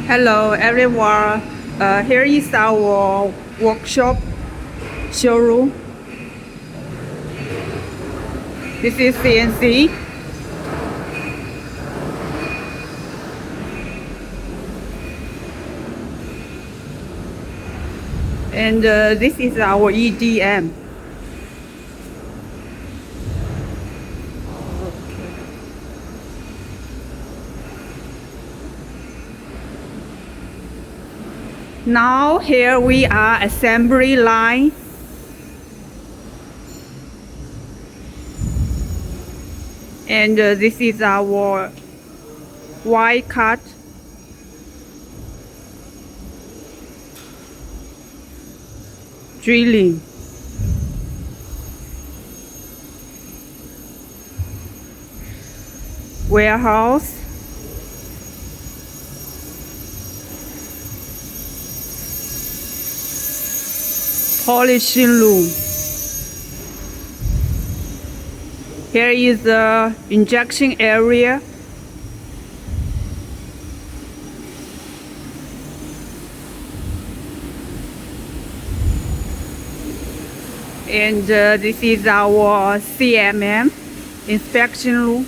Hello everyone, here is our workshop showroom. This is CNC. And this is our EDM. Now here we are assembly line. And this is our wire cut. Drilling. Warehouse. Polishing room. Here is the injection area. And this is our CMM inspection room.